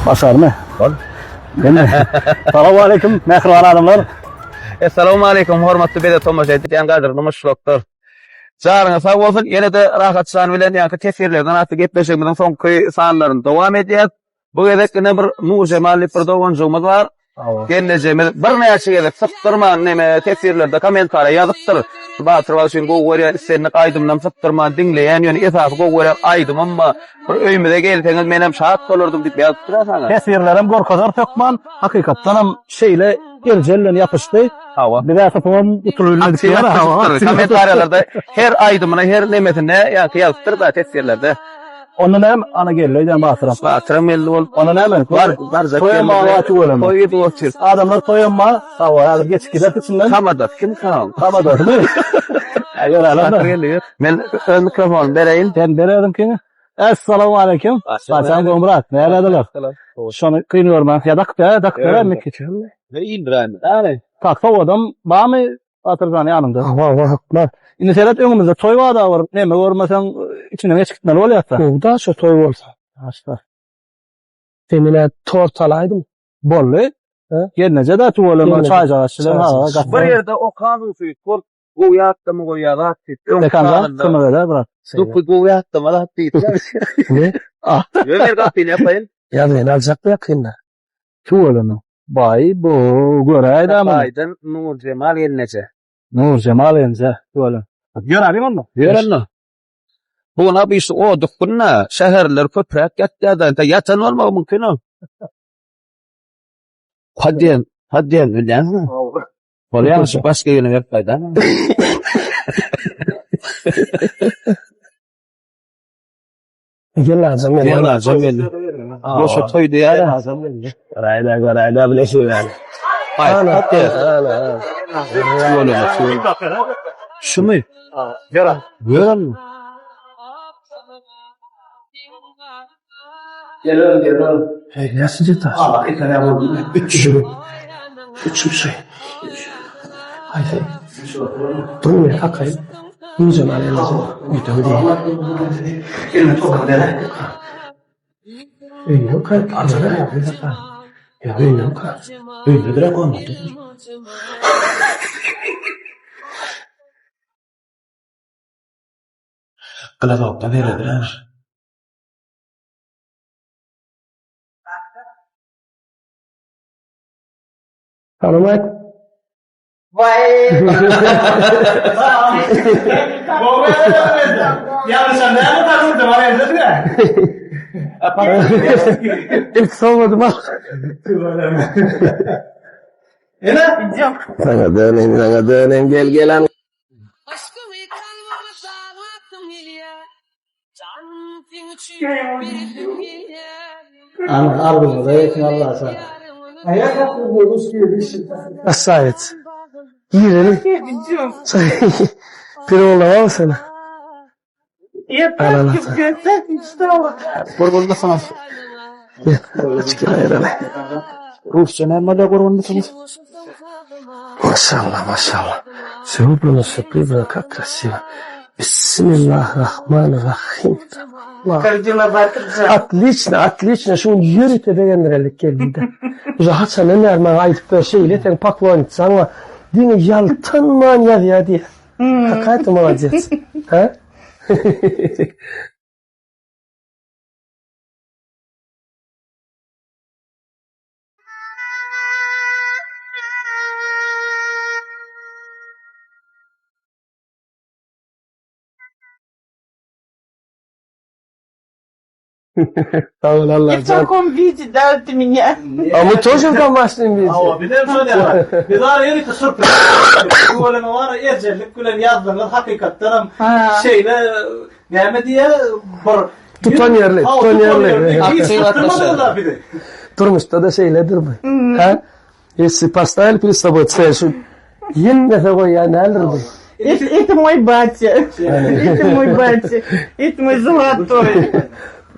Başar mı? Bol. Salamu aleyküm. Mehriban adamlar. Assalamu alaykum hormatly bede tomoş edýän gadyrymy şulaklar. Çağrıňyz sag bolsun, ýene de rahatçan bilen ýa-da tesirlerden aty gepleşigimiň soňky sanlaryny dowam edýär. Bu gezekine bir Nur Cemalli bir dogonjygymyz bar. Geleceğimiz bir näçe gezek sıktırman neme tesirlerde kommentara ýazypdyr. Batır başyn gowurýar islerini gaýdymdan sıktırman dinleýän ýöne esasy gowurýar aýdym amma bir öýümde gelseňiz men hem şahat bolardym diýip ýazypdyr. Tesirlerim gorkazar tökman. Hakykatdan hem şeýle geljenlen yapışdy. Hawa. Bir wagty pom utulýar diýär. Kommentariýalarda her aýdymyna, her nemetine ýa-ki ýazypdyr da tesirlerde. Onun hem ana gelýän batyram. Batyram elli bol. Onun hem Bar zakýan. Toýy bolýar. Adamlar toýanma, hawa ýa-da geç gider içinden. Kamadat kim kan? Kamadat. Aýor alanda. Men mikrofon bereýin. Ben beredim kene. Assalamu aleyküm. Bacan gomrak. Näledirler? Şonu kynýarman. Dak mi keçer? Ne indirän? Yani taksa o adam bamy atyrdan ýanymda. Wa. Indi selet öňümizde toý wada bar. Näme görmesen içinden geç gitmeli bolýar. Da şu toy bolsa. Haşta. Temine tortalaydım. Bolly. Gelneje da tuwalama çay jagaşylar ha. Bir ýerde o kazyn suýy kor goýatdymy goýýar atdy. Dekandan kymyda bırak. Dupu goýatdymy atdy. Ne? Ömer gapyny ýapaýyn. Ya ben alacak mı yakınla? Tuwalama. Bay bu göräýdi ama. Aýdan Nur Cemal ýelneje. Nur Cemal enze tuwalama. Ýörärim onu. Ýörenno. Buna bir o dukunna şäherler köprek ýatdy da ýatan bolmagy mümkin o. Haddiyen bilýänmi? Bolýar şu başga ýöne ýapaýdan. Gel lazım. Boşa toýdy ýa. Garayda bileşiyor yani. Ana. Şumy? Gören. Geliyorum. Hey, nasıl cidden? Üç şey. Haydi. Durmuyor, hakayım. İncan aleyhine. Uydu değil. Gelme, toka nere? Yok, anlara. Ya, yok. Öyle direkt olmadı. Kılavukta verebilir. Tanımak. Vay. Ya sen ne yapıyorsun? Var ya dedi. İlk sormadım ha. Ene gidiyorum. Sana döneyim gel an. Ana arbunu da yetin Allah'a sana. Ayak yapıyoruz gibi bir şey. Asayet. Girelim. Gidiyorum. Bir oğlan var mı sana? Yeter ki göster işte o. Gurgunda sana. Açık ayarını. Rusça nerede gurgunda sana? Maşallah. Sevublu sürpriz как красиво. Bismillahirrahmanirrahim. Kaldırma bakacağım. Отлично. Şu yürüte beğenirlik geldi. Rahat sana nerman ayıp bir şeyle sen paklan etsen ama dini yaltanman ya diye. Hakikaten молодец. Ha? Tamam Allah И в таком виде, да, ты меня. А мы тоже в домашнем виде. Bilirim söyle. Bir daha yedik sürpriz. Tuwalama var erjelik gülen ýazdylar hakykatdan şeýle näme diye bir Tutan yerli. Tutturmadılar bir de. Durmuşta da şeyledir bu. Ha? Если поставили перед собой цель, что ен такой я налерду. Это мой батя. Это мой батя. Это мой золотой.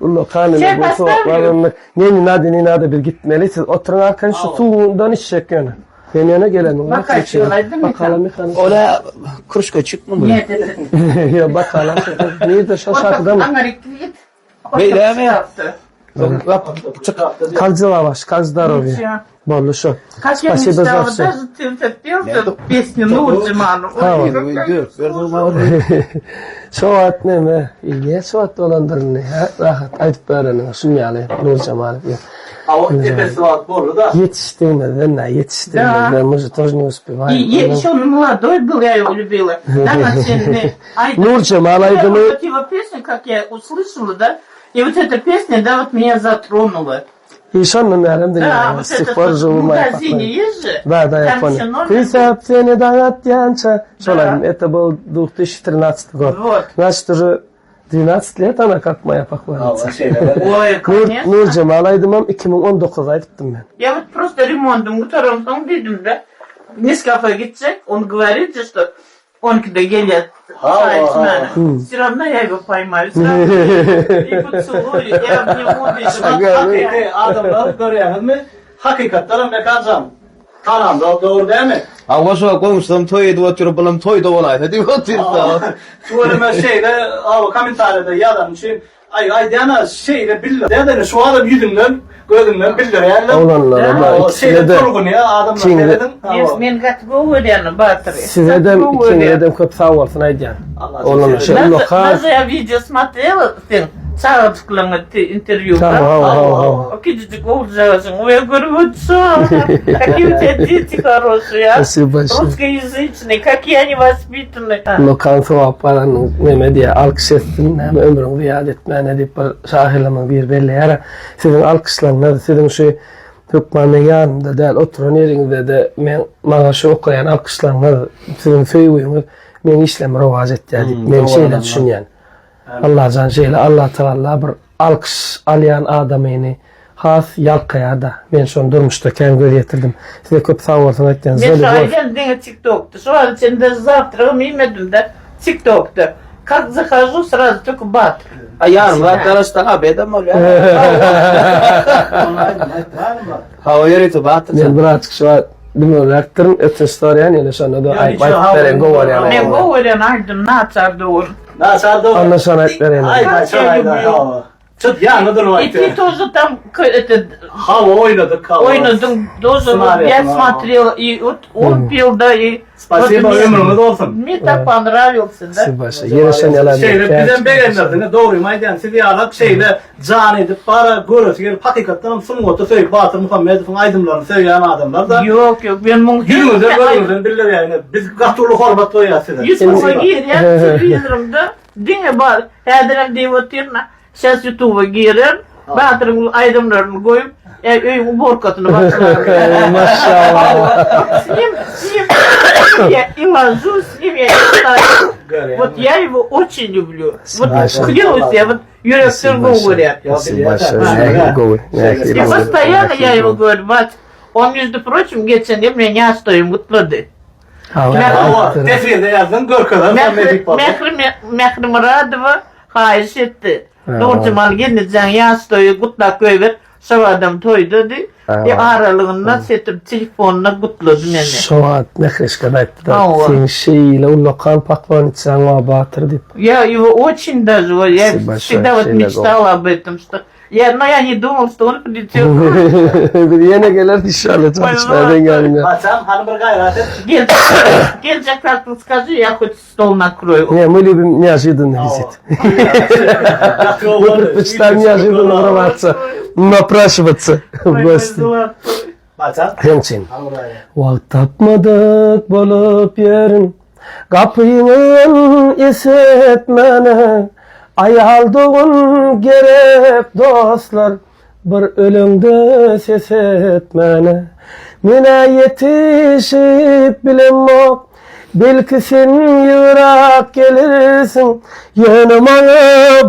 Ulla kanını Şey bu pasta ne nade bir gitmeli. Siz oturun arkan şu tuğundan içecek yani. Ben yana gelen. Bak açıyorlar değil mi? Bakalım yıkanın. Ola kruşka çıkma mı? Нет, это... Ya bakalım. Neydi şaşakda mı? Она реклит. Böyle mi? Как дела ваши? Как здоровье? Ничего. Более что? Как я Спасибо за мечтала, все. даже ты пел эту песню Нурджиману. Ой, какая Şoat neme? İlgiye şoat dolandırın ne? Rahat ayıp öğrenin. Sunyalı. Nur Cemal. Ama tepesi var doğru da. Yetiştirmeden ne? Yetiştirmeden. Мы же тоже не успеваем. еще он молодой был, я его любила. Да, начальный. Nur Cemal Aydın'ı Вот его песня, как я услышала, да, и вот эта песня, да, вот меня затронула. İnşan numaram da Да, ya. вот Sık это var в живым магазине есть же? Да, да, я Там все понял. номер. Присяп сени дагат янча. Шолайм, это был 2013 год. Вот. Значит, уже 12 лет она как моя поклонница. Ой, конечно. Nur Cemal Aydın'ım 2019'da ayıptım ben. Я вот просто ремонтом гитаром видим, да? Несколько гитцек, он говорит, что он когда гелет все равно я его поймаю, сразу и поцелую, и обниму, и Hakiki adamları görüyorsunuz mu? Hakikatlerim ne kancam? Tanam doğru değil mi? Ama şu koymuştum toy da oturup bulam toy da olaydı diyor oturup. Şöyle şeyde ama komentarda yazan için ay diyana şeyle billah. Diyana şu adam yüzümden gözümden billah yani. Olanlar ama O ikisine şeyde de turgun ya adamlar Çin'de- dedim. Men katib o'g'irani batiri. size de ikinize de köp sağ olsun aydiyan. Olanlar şey loka. Даже я видео смотрела, ты Саратовского интервью, Tamam, да? tamam. Кидичек ужасен. Ой, я говорю, вот что? Какие у тебя дети хорошие, а? Спасибо большое. Русскоязычные, какие они воспитанные. Lokan sevapların ne diye alkış etsin. Hem ömrün ziyade etmene deyip bir şahirlemin bir belli yere. Sizin alkışlarınız, sizin şu hükmanın yanında değil, oturan yerinizde de bana şu okuyan alkışlarınız, sizin feyuyunuz, beni işlemi rovaz etti. Ben şeyle düşün yani. Allah can şeyle, Allah Teala bir alkış alayan adamını has yalkaya da. Ben şunu durmuşta kendim getirdim. Size köp sağ olsun aytdınız. Мен шайден деген ТикТокты. Что сенде завтрагым имедім да ТикТокты. Как захожу, сразу только бат. Ayağım arkadaşlar abi edem ol ya. Ha o yeri tu batır. Men birazcık şu an bilmiyorum, aktörün ötün storyan yani şu anda da Yani ayıp şu ayıp veren havlu- govar yani. Мен говорен айдым нацарды он. Nasıl doğru? Ondan sonra ayıp veren. Ay çay da. Çok yanıdır o И ты тоже там это hava oynadık hava. ойнадың тоже. Сценарий Я там, смотрела, и вот он пел, да, и Spasibo вот ömrünüz olsun. мне так понравился, да. Siz başa. Yeni seneler. Şeyle bizden beğenmedin. Doğru maydan sizi alak şeyle can edip para görürsün. Gelip hakikaten sungotu söyleyip Batır Muhammed'in aydınlarını söyleyen adamlar da Yok yok, ben bunu günümüzde görürsün bilirler yani. Biz katırlı hormat ya size. YouTube'a girem, televizorumda dinle var. Herden devotirna. Сейчас YouTube'a girem. Batırın aydınlarını koyup öy уборкасына başlarım. Maşallah. С ним я и ложу, с ним я и встаю. Вот я его очень люблю. Вот клянусь, я вот yürekten говорят. Siz başa. Ne govar. И постоянно я ему говорю, мать, он, между прочим, geçen yıl меня стоим kutladı. Ama tefsirde yazdın Görka'dan sen medik baba. Mehrim Radova hayiş etti. Nurcumal gelmeyeceksin yastoyu kutlak koyver. Savadam toy dedi. Aralığından setip telefonla kutladı beni. Şoat mehreşka da ayıp da. Allah. Sen şeyle o lokan paklanitsan o batır deyip. Я его очень даже, я Спасибо большое, всегда вот сильно мечтала об этом, что но я не думал, что он прилетел. Bir yine gelir inşallah çalışmadan gelmiyor. Açam hanım bir gayret et. Gelecek как скажи, я хоть стол накрою. Не, мы любим неожиданный визит. Мы предпочитаем неожиданно врываться, напрашиваться в Ой, гости. золотой. Açam. Hemçin. Hanım bir gayret. Vakt tapmadık bolup yerin, kapıyın esetmene, ayaldığın gerek dostlar, bir ölümde ses etmene. Mine yetişip bilinmok, belki sen yırak gelirsin, yanıma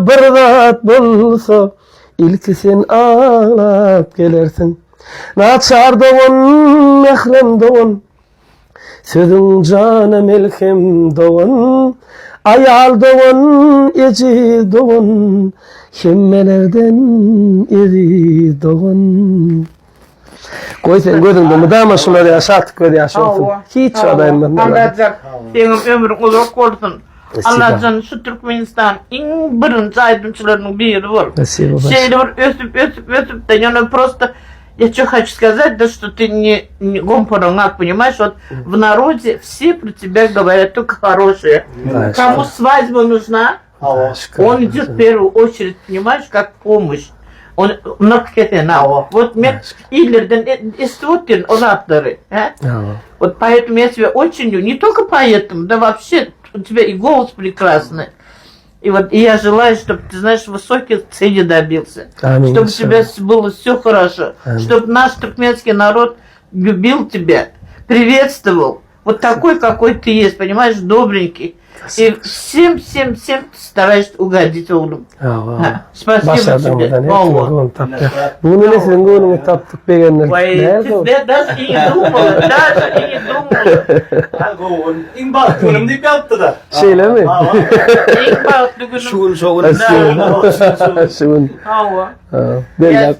bir zat bulsa, ilki sen ağlap gelirsin. Naçar doğun, mehrim doğun, sözün canı melkim doğun, ayal doğun, eci doğun, himmelerden eri doğun. Koy sen gözünde müdama şunları yaşattık ve yaşatın. Hiç adayım ben. Anlatacak. Senin ömrün uzak olsun. Allah canı şu Türkmenistan en birinci aydınçılarının biri var. Спасибо большое. Şeyle var ösüp de yani просто я что хочу сказать, да что ты не гомпоронак, понимаешь, вот в народе все про тебя говорят только хорошее. Да, Кому свадьба нужна, он идет в первую очередь, понимаешь, как помощь. Он вот Идлерден Истутин, он авторы. Вот поэтому я тебя очень люблю. Не только поэтому, да вообще у тебя и голос прекрасный. И вот и я желаю, чтобы ты, знаешь, высоких целей добился. Аминь. Чтобы у тебя было все хорошо. Чтобы наш туркменский народ любил тебя, приветствовал. Вот такой, какой ты есть, понимаешь, добренький. И всем стараешься угодить oğlum. Спасибо тебе. Bunu ne senin golünü taptık beğenler. Nerede o? Ты даже и не думала. İn bak günüm deyip yaptı da. Şeyle mi? Şuun Şuun. Hava.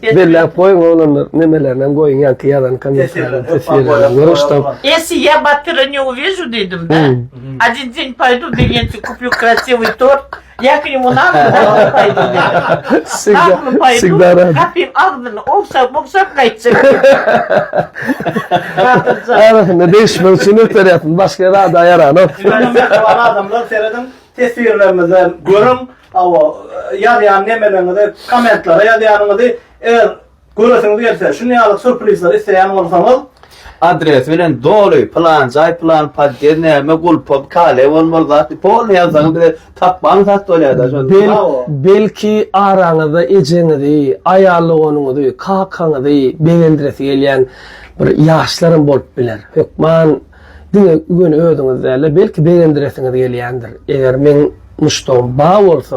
Belli koyun oğlanlar nemelerden koyun yani kıyadan kamyonlardan tefiyerlerden görüştüm. Если я Батыра не увижу, dedim да, один день пойду в Бельенце, куплю красивый торт, я к нему нагло пойду. Нагло пойду, капим ağzını, okşap kaçacak. Arasında değişmek için öter yapın. Başka yere da yaranır. Adamlar seyredin tesvirlerimizden görüm. Yadayan nemelerinizi komentlara yadayanınızı eğer görürsünüz gelirse şunu yalık sürprizler isteyen olursanız adres bilen doğru plan, cay plan, padyer ne, gulpop, kale, olmalı, pol ne yazsanız bir de tapman tat öyle da. Belki aranızda ecenizi, ayarlığınızı, kalkanızı beğendiresi gelen bir yaşların bolup biler. Hükman dine gün ödünüz derler, belki beğendiresiniz geliyendir. Eğer men muştoğum bağ olsa,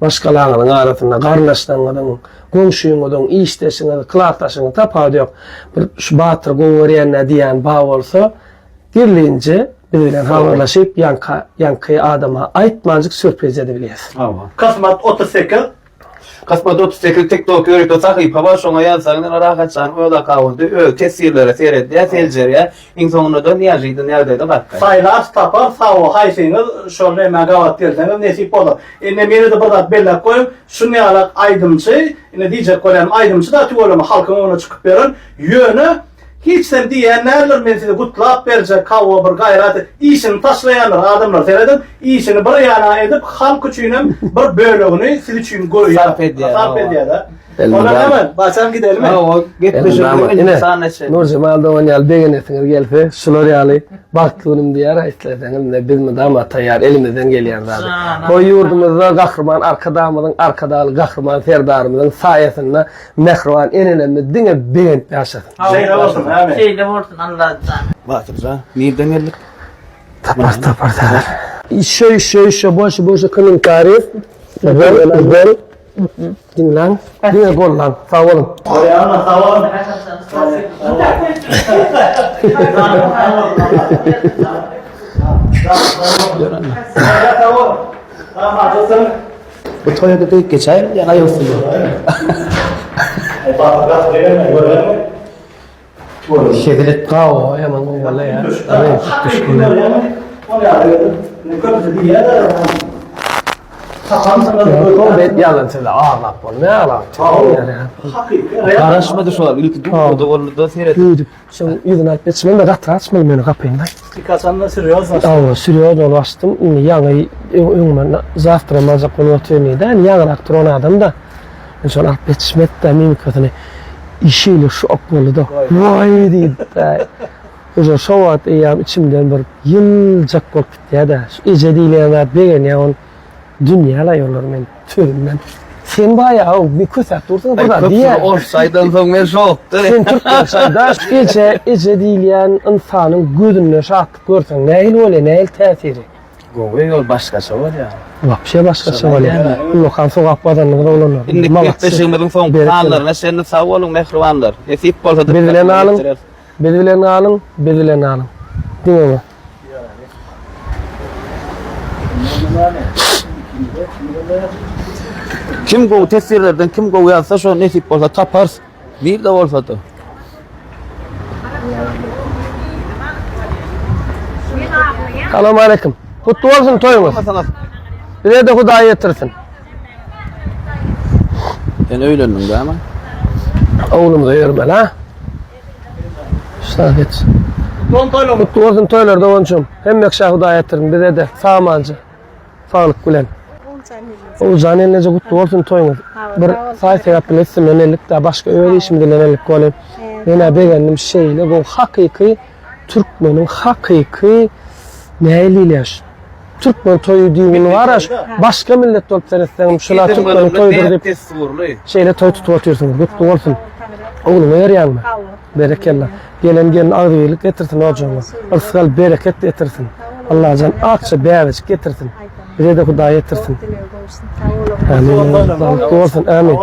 başkalarının arasında, karnaşlarının, komşuyunuzun, işteşiniz, kılaktaşınız, tapadı yok. Şu batır goğuriyenle diyen bağ olsa, girleyince bizden haberleşip yankıya adama aytmancık sürpriz edebiliriz. Kasmat 38 Kasma 38 TikTok öğretiyor sahipa var şuna yazsanız rahat san öyle kaldı. Tesirlere seyret selcer ya. İn sonunda da niyajıydı nerede bak. sayılar tapar sağ hayseniz şöyle megawatt derseniz nesip olur. Ne beni de burada belli koyun şunu yalık aydımcı ne diyecek koyan aydımcı da tüyolama halkın ona çıkıp verin yönü hiç sen diyenlerler men size kutlap verecek kavga bir gayret işini taşlayanlar adamlar seyredin işini bir yana edip halk üçünün bir bölümünü siz için koyuyor. Sarf ediyor da. Ona hemen başam gidelim mi? O gitmiş insan için. Nur Cemal'da oynayal beğenetiniz gelfe şular yalı baktığım diye araçlardan ne biz mi damat tayar elimizden geliyor zaten. O yurdumuzda kahraman arkadamızın arkadalı kahraman ferdarımızın sayesinde mehruan en önemli dine beğenip yaşasın. Şeyle olsun hemen. Şeyle olsun Allah'tan. Batırca. Nereden geldik? Tapar. Şöyle boş kılın tarif. Güzel. Dinlen. Dinle gol lan. Sağ olun. Oraya sağ olun. Bu toyada da geçer ya ayılsın. Şefilet kao hemen gol ya. Evet. Bet yalan söyle ağlap onu ne ağlap. Karışmadı şu an. İlk da seyret. Büyüdük. Şimdi yüzünü açmayayım da açmayayım beni kapayım ben. Birkaçanla sürüyoruz aslında. Ama sürüyor dolaştım. Yani ümmen zaftıramazca konu oturuyor. Yani yan aktörün adam da. En son Ahmet de mimikatını işiyle şok oldu da. Vay dedi. O şovat eyyam içimden bir yılcak korkup ya da. İyice değilim ben ya on. Dünyala yollar men türünden. Sen bayağı bir küsat dursun burada diye. Offside'dan sonra ben şoktu. Sen Türkçe'de iyice değilen insanın gözünü şahit görsen ne öyle ne tesiri. Go'ya yol başkası var ya. Vapşe başkası var ya. Lokan sokak pazarında olanlar. İndik peşimizin son planlarına senin sağ olun mehruvanlar. Esip bolsa Belirlerini alın. Değil mi? Kim go tesirlerden kim go yazsa şu nesip olsa tapars. Bir de olsa da. Selamun aleyküm. Kutlu olsun toyunuz. Bize de Hudaý getirsin. Ben öýlendim de ama. Oğlumuza yürümel ha. Şahit. Don toylama. Kutlu olsun toylarda onçum. Hem yakşa Hudaý getirsin bize de sağmancı. Sağlık gülen. Oğuzhan elinize kutlu olsun toyunuz. Bir sayfa yapılsın önelik de başka öyle işim dilenelik kolayım. Yine beğendim şeyle bu hakiki Türkmenin hakiki neyliler. Türkmen toyu düğünü var ya, başka millet olup sen şuna Türkmen toyudur deyip şeyle toy tutup atıyorsunuz. Kutlu olsun. Oğlum öğren mi? Berekallah. Gelen ağırlık getirsin hocam. Rızkal bereket getirsin. Allah can akça beğeniş getirsin. Bize de Hudaý getirsin. Amin. Kutlu olsun. Amin.